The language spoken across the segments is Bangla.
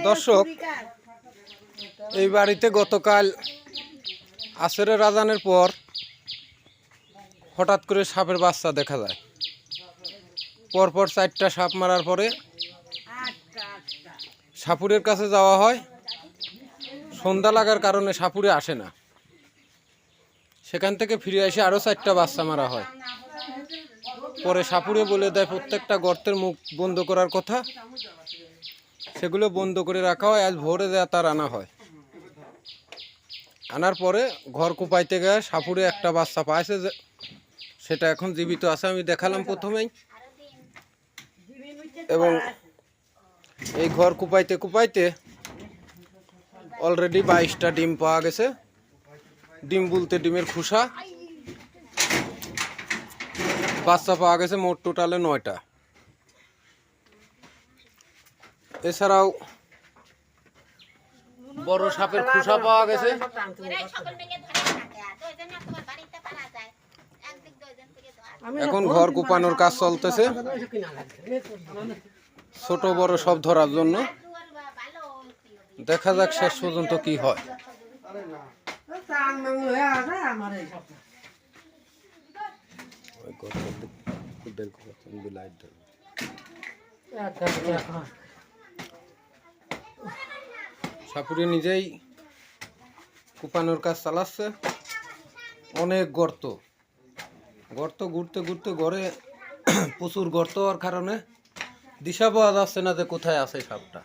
দর্শক, এই বাড়িতে গতকাল আসরের আজানের পর হঠাৎ করে সাপের বাচ্চা দেখা যায়। পরপর 4টা সাপ মারার পরে সাপুরের কাছে যাওয়া হয়। সন্ধ্যা লাগার কারণে সাপুরে আসে না। সেখান থেকে ফিরে এসে আরও 4টা বাচ্চা মারা হয়। পরে সাপুরে বলে দেয় প্রত্যেকটা গর্তের মুখ বন্ধ করার কথা, সেগুলো বন্ধ করে রাখা হয়। আজ ভোরে দেয়া তার আনা হয়। আনার পরে ঘর কুপাইতে গিয়ে সাপুরে একটা বাচ্চা পাইছে, সেটা এখন জীবিত আছে। আমি দেখালাম প্রথমেই। এবং এই ঘর কুপাইতে কুপাইতে অলরেডি 22টা ডিম পাওয়া গেছে। ডিম বলতে ডিমের খোসা। বাচ্চা পাওয়া গেছে মোট টোটালে 9টা। এছাড়াও বড় সাপের খোসা পাওয়া গেছে। এখন ঘর কুপানোর কাজ চলতেছে, ছোট বড় সব ধরার জন্য। দেখা যাক শেষ পর্যন্ত কি হয়। সাপুরে নিজেই কুপানোর কাজ চালাচ্ছে। অনেক গর্ত গর্ত ঘুরতে ঘুরতে ঘরে প্রচুর গর্ত হওয়ার কারণে দিশা পাওয়া যাচ্ছে না যে কোথায় আছে সাপটা।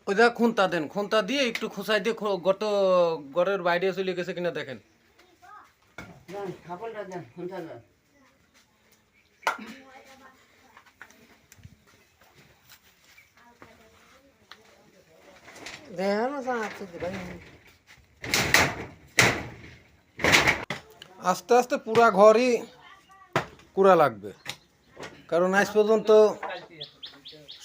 ওই দেখ, খুন্তা দেন, খুন্তা দিয়ে একটু খোঁচাই দিয়ে গর্ত ঘরের বাইরে চলে গেছে কিনা দেখেন। আস্তে আস্তে পুরা ঘরই কুড়া লাগবে, কারণ আজ পর্যন্ত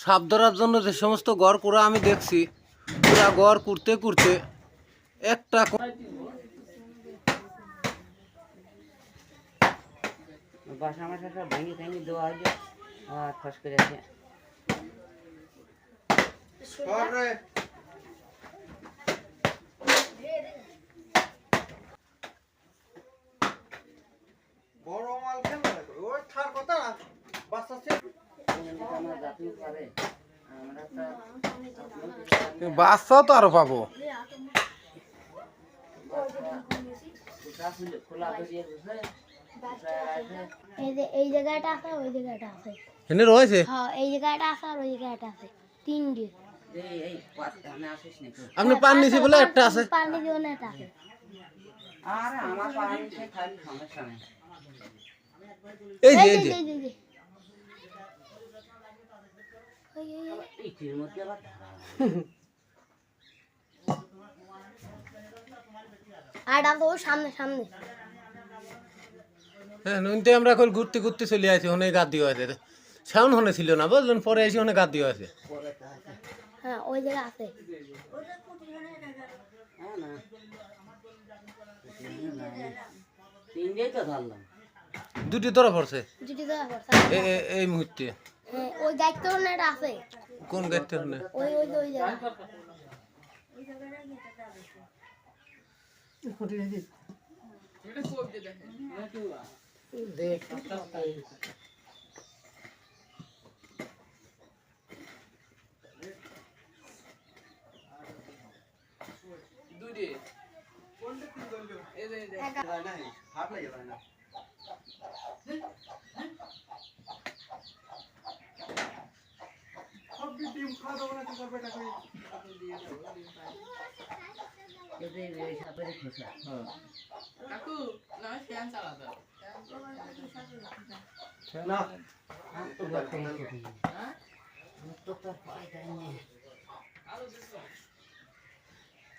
সাপ ধরার জন্য যে সমস্ত গড় কুড়া আমি দেখছি, পুরা গড় কুড়তে কুড়তে একটা বাসা মাসা সব ভেঙে ভেঙে দেওয়া হয়েছে, খস করে আছে। বাচ্চাও তো আরো পাবো। এই জায়গাটা আছে, ওই জায়গাটা আছে। এখানে রয়েছে, হ্যাঁ, এই জায়গাটা আছে আর ওই জায়গাটা আছে। 3টি। আপনি পান নিছি বলে একটা আছে। পানি দিও না, এটা আছে। আরে আমার পানি সে খালি সমস্যা নেই। এই যে এই যে ইটির মধ্যে আবার আর ডাল তো সামনে সামনে। হ্যাঁ, নইতে আমরা এখন ঘুরতে ঘুরতে চলে আসি। অনেক গাদ দিয়ে আছে, সাউন্ড হনে ছিল না, বুঝলেন? পরে এসে অনেক গাদ দিয়ে আছে। হ্যাঁ, ওই জায়গা আছে। তিনটেই তো ধরলাম, 2টি ধরা পড়ছে দুটি জায়গা আছে। এই মুহূর্তে। হ্যাঁ, ওই দায়িত্ব না, এটা আছে। কোন গাইতে হনে? ওই ওই ওই জায়গা। দেখ সাপের খোসা। কাকু না ফ্যান চালা দাও না, হ্যাঁ তো তো পাই যায়নি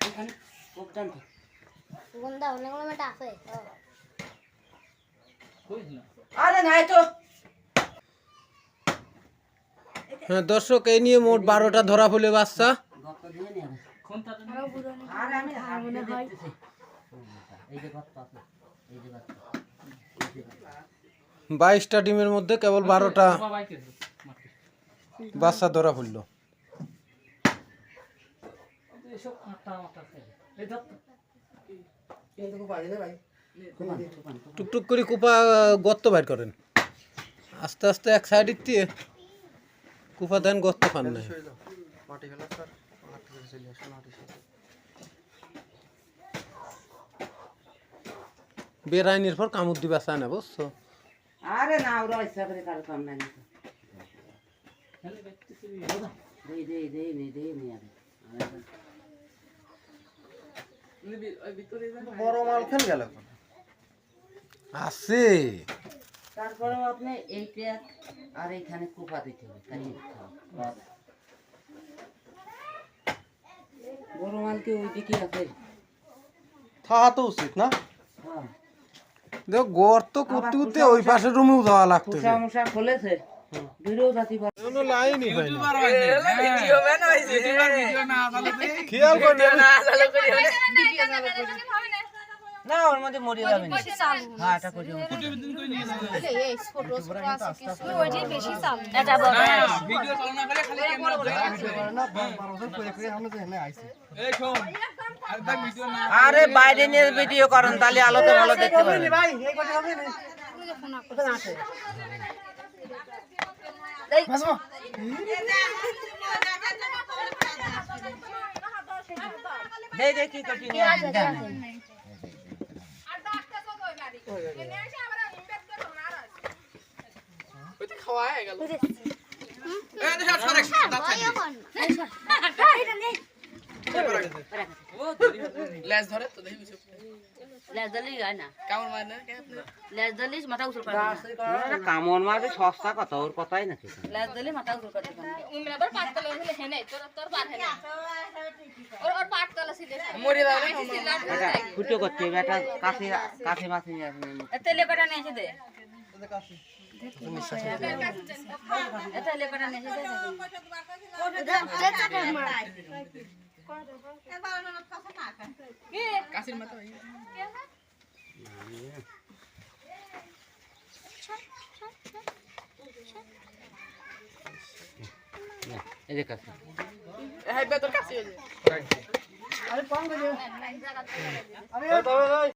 এখানে কোকটান তো গন্ধা অনেকগুলো মেটা আছে। আরে নাই তো। হ্যাঁ দর্শক, এই নিয়ে মোট 12টা ধরা পড়লে বাচ্চা। আর আমি হাত দিয়ে দেখতেছি এই যে গর্ত আছে এই যে গর্ত 22টা ডিমের মধ্যে কেবল 12টা বাচ্চা ধরা পড়লো। টুকটুক করে কুপা গর্ত বাইর করেন, আস্তে আস্তে এক সাইড দিয়ে কুপা দেন, গর্ত পান নাই। বেড়াইনির পর কামড় দিবা চায় না, বুঝছো? আরে না ওরা ইচ্ছা করে কারো কাম নাই দেই দেই দেই নি দেই নি আরে বড় মাল খেল গেল আছে। তারপরেও আপনি এইটা আর এইখানে কুপা দিতে হবে তাই বড় মাল কি ওইদিকে আছে? থাকা তো উচিত না। হ্যাঁ দেখো গর্ত করতে করতে ওই পাশের রুমেও যাওয়া লাগতেছে। কুসা মুসা খুলেছে দূরেও যাতে পারে কোনো লাইনই পাই না। ভিডিও বানাইছে ভিডিও না চালু করে খেয়াল করে না চালু করে না ওর মধ্যে মরে যাবে না। হ্যাঁ এটা করি ভিডিও চালু না করে খালি ক্যামেরা এই শোন আর দেখ ভিডিও না আরে বাইরে নিয়ে ভিডিও করেন তাহলে আলোতে ভালো দেখতে পাবেন ভাই এই কথা হবে না ওখানে আছে দেই দেই কি করছিস ওই তো খাওয়া হয়ে গেল এই দেখ সরে লেজ ধরে তো দেখি কিছু কেমন মানে কামড় মারবে সস্তা কথা ওর কথাই নাকি মরে যাবে এটা ফুটো করতে হবে এটা কাছে কাছে মাছে নিয়ে আসবে কাশির মাথা ভাই এই যে কাছে এই বেতর কাশি হয়ে যায়